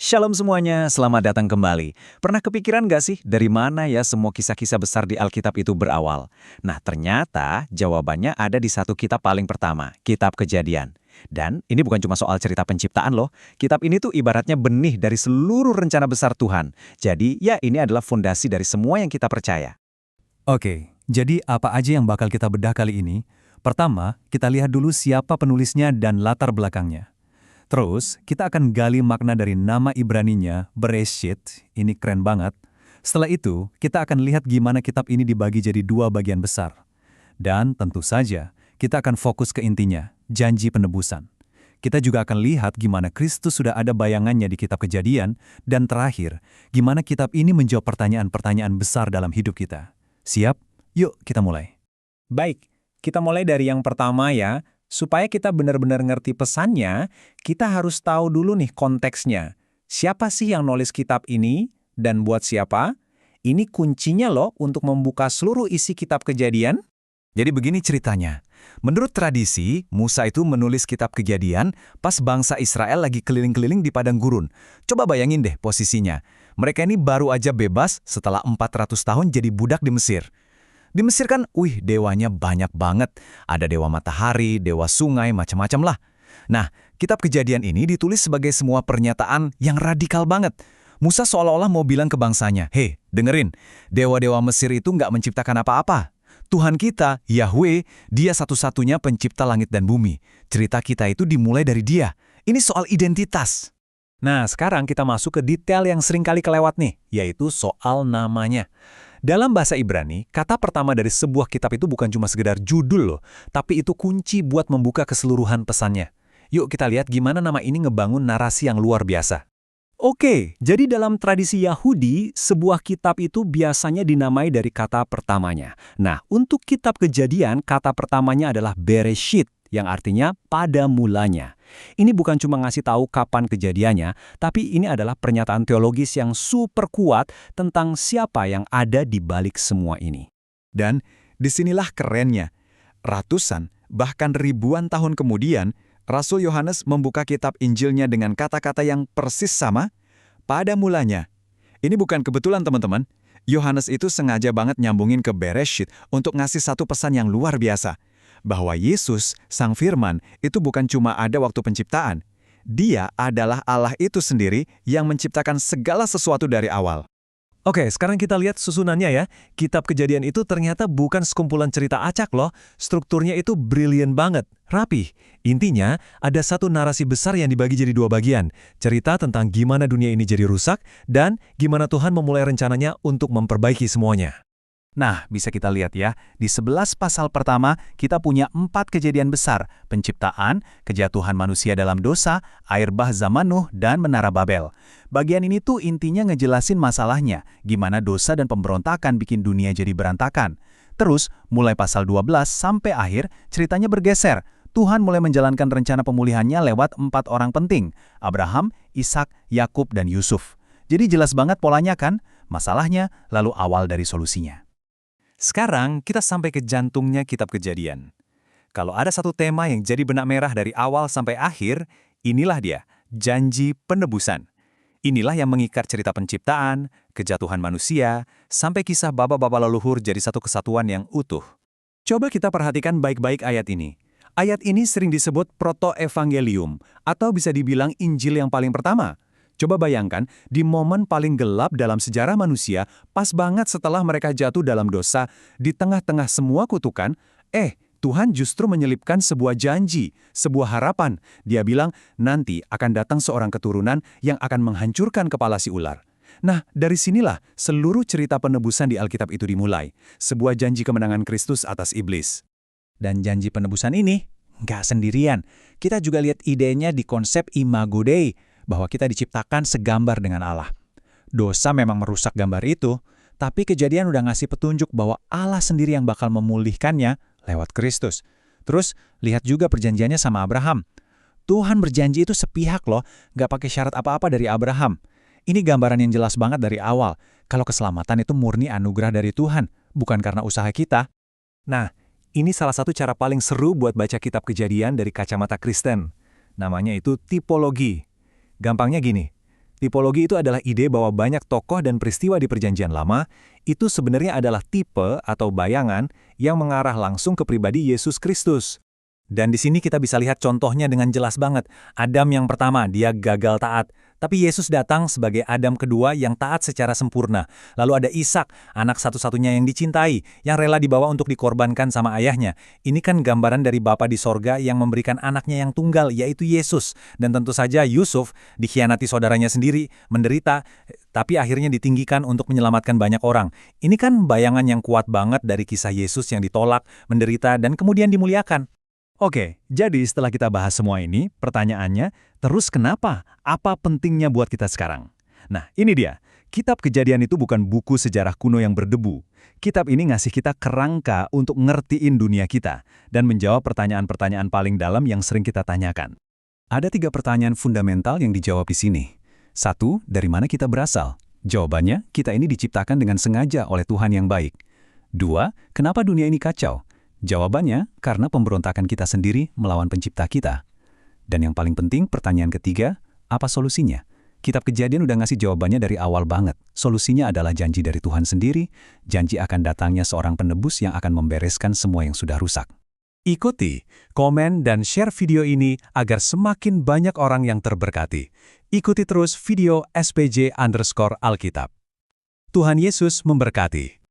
Shalom semuanya, selamat datang kembali. Pernah kepikiran gak sih dari mana ya semua kisah-kisah besar di Alkitab itu berawal? Nah ternyata jawabannya ada di satu kitab paling pertama, Kitab Kejadian. Dan ini bukan cuma soal cerita penciptaan loh, kitab ini tuh ibaratnya benih dari seluruh rencana besar Tuhan. Jadi ya ini adalah fondasi dari semua yang kita percaya. Oke, jadi apa aja yang bakal kita bedah kali ini? Pertama, kita lihat dulu siapa penulisnya dan latar belakangnya. Terus, kita akan gali makna dari nama Ibraninya, Bereshit, ini keren banget. Setelah itu, kita akan lihat gimana kitab ini dibagi jadi dua bagian besar. Dan tentu saja, kita akan fokus ke intinya, janji penebusan. Kita juga akan lihat gimana Kristus sudah ada bayangannya di kitab Kejadian, dan terakhir, gimana kitab ini menjawab pertanyaan-pertanyaan besar dalam hidup kita. Siap? Yuk kita mulai. Baik, kita mulai dari yang pertama ya. Supaya kita benar-benar ngerti pesannya, kita harus tahu dulu nih konteksnya. Siapa sih yang nulis kitab ini dan buat siapa? Ini kuncinya loh untuk membuka seluruh isi kitab Kejadian. Jadi begini ceritanya. Menurut tradisi, Musa itu menulis kitab Kejadian pas bangsa Israel lagi keliling-keliling di padang gurun. Coba bayangin deh posisinya. Mereka ini baru aja bebas setelah 400 tahun jadi budak di Mesir. Di Mesir kan, dewanya banyak banget. Ada dewa matahari, dewa sungai, macam-macam lah. Nah, kitab Kejadian ini ditulis sebagai semua pernyataan yang radikal banget. Musa seolah-olah mau bilang ke bangsanya, "Hei, dengerin, dewa-dewa Mesir itu nggak menciptakan apa-apa. Tuhan kita, Yahweh, dia satu-satunya pencipta langit dan bumi. Cerita kita itu dimulai dari dia. Ini soal identitas." Nah, sekarang kita masuk ke detail yang sering kali kelewat nih, yaitu soal namanya. Dalam bahasa Ibrani, kata pertama dari sebuah kitab itu bukan cuma sekedar judul loh, tapi itu kunci buat membuka keseluruhan pesannya. Yuk kita lihat gimana nama ini ngebangun narasi yang luar biasa. Oke, jadi dalam tradisi Yahudi, sebuah kitab itu biasanya dinamai dari kata pertamanya. Nah, untuk kitab Kejadian, kata pertamanya adalah Bereshit, yang artinya pada mulanya. Ini bukan cuma ngasih tahu kapan kejadiannya, tapi ini adalah pernyataan teologis yang super kuat tentang siapa yang ada di balik semua ini. Dan disinilah kerennya. Ratusan, bahkan ribuan tahun kemudian, Rasul Yohanes membuka kitab Injilnya dengan kata-kata yang persis sama, pada mulanya. Ini bukan kebetulan teman-teman. Yohanes itu sengaja banget nyambungin ke Bereshit untuk ngasih satu pesan yang luar biasa. Bahwa Yesus, Sang Firman, itu bukan cuma ada waktu penciptaan. Dia adalah Allah itu sendiri yang menciptakan segala sesuatu dari awal. Oke, sekarang kita lihat susunannya ya. Kitab Kejadian itu ternyata bukan sekumpulan cerita acak loh. Strukturnya itu brilian banget, rapih. Intinya, ada satu narasi besar yang dibagi jadi dua bagian. Cerita tentang gimana dunia ini jadi rusak, dan gimana Tuhan memulai rencananya untuk memperbaiki semuanya. Nah, bisa kita lihat ya, di 11 pasal pertama kita punya 4 kejadian besar, penciptaan, kejatuhan manusia dalam dosa, air bah zaman Nuh, dan menara Babel. Bagian ini tuh intinya ngejelasin masalahnya, gimana dosa dan pemberontakan bikin dunia jadi berantakan. Terus, mulai pasal 12 sampai akhir, ceritanya bergeser. Tuhan mulai menjalankan rencana pemulihannya lewat 4 orang penting, Abraham, Ishak, Yakub, dan Yusuf. Jadi jelas banget polanya kan, masalahnya lalu awal dari solusinya. Sekarang kita sampai ke jantungnya kitab Kejadian. Kalau ada satu tema yang jadi benang merah dari awal sampai akhir, inilah dia, janji penebusan. Inilah yang mengikat cerita penciptaan, kejatuhan manusia, sampai kisah bapa-bapa leluhur jadi satu kesatuan yang utuh. Coba kita perhatikan baik-baik ayat ini. Ayat ini sering disebut proto-evangelium, atau bisa dibilang Injil yang paling pertama. Coba bayangkan, di momen paling gelap dalam sejarah manusia, pas banget setelah mereka jatuh dalam dosa, di tengah-tengah semua kutukan, Tuhan justru menyelipkan sebuah janji, sebuah harapan. Dia bilang, nanti akan datang seorang keturunan yang akan menghancurkan kepala si ular. Nah, dari sinilah seluruh cerita penebusan di Alkitab itu dimulai. Sebuah janji kemenangan Kristus atas iblis. Dan janji penebusan ini nggak sendirian. Kita juga lihat idenya di konsep Imago Dei, bahwa kita diciptakan segambar dengan Allah. Dosa memang merusak gambar itu, tapi Kejadian udah ngasih petunjuk bahwa Allah sendiri yang bakal memulihkannya lewat Kristus. Terus, lihat juga perjanjiannya sama Abraham. Tuhan berjanji itu sepihak loh, nggak pakai syarat apa-apa dari Abraham. Ini gambaran yang jelas banget dari awal, kalau keselamatan itu murni anugerah dari Tuhan, bukan karena usaha kita. Nah, ini salah satu cara paling seru buat baca kitab Kejadian dari kacamata Kristen. Namanya itu tipologi. Gampangnya gini, Tipologi itu adalah ide bahwa banyak tokoh dan peristiwa di Perjanjian Lama itu sebenarnya adalah tipe atau bayangan yang mengarah langsung ke pribadi Yesus Kristus. Dan di sini kita bisa lihat contohnya dengan jelas banget. Adam yang pertama, dia gagal taat. Tapi Yesus datang sebagai Adam kedua yang taat secara sempurna. Lalu ada Ishak, anak satu-satunya yang dicintai, yang rela dibawa untuk dikorbankan sama ayahnya. Ini kan gambaran dari Bapa di sorga yang memberikan anaknya yang tunggal, yaitu Yesus. Dan tentu saja Yusuf dikhianati saudaranya sendiri, menderita, tapi akhirnya ditinggikan untuk menyelamatkan banyak orang. Ini kan bayangan yang kuat banget dari kisah Yesus yang ditolak, menderita, dan kemudian dimuliakan. Oke, jadi setelah kita bahas semua ini, pertanyaannya, terus kenapa? Apa pentingnya buat kita sekarang? Nah, ini dia. Kitab Kejadian itu bukan buku sejarah kuno yang berdebu. Kitab ini ngasih kita kerangka untuk ngertiin dunia kita dan menjawab pertanyaan-pertanyaan paling dalam yang sering kita tanyakan. Ada 3 pertanyaan fundamental yang dijawab di sini. 1, dari mana kita berasal? Jawabannya, kita ini diciptakan dengan sengaja oleh Tuhan yang baik. 2, kenapa dunia ini kacau? Jawabannya, karena pemberontakan kita sendiri melawan pencipta kita. Dan yang paling penting, pertanyaan ketiga, apa solusinya? Kitab Kejadian udah ngasih jawabannya dari awal banget. Solusinya adalah janji dari Tuhan sendiri, janji akan datangnya seorang penebus yang akan membereskan semua yang sudah rusak. Ikuti, komen, dan share video ini agar semakin banyak orang yang terberkati. Ikuti terus video SPJ_Alkitab. Tuhan Yesus memberkati.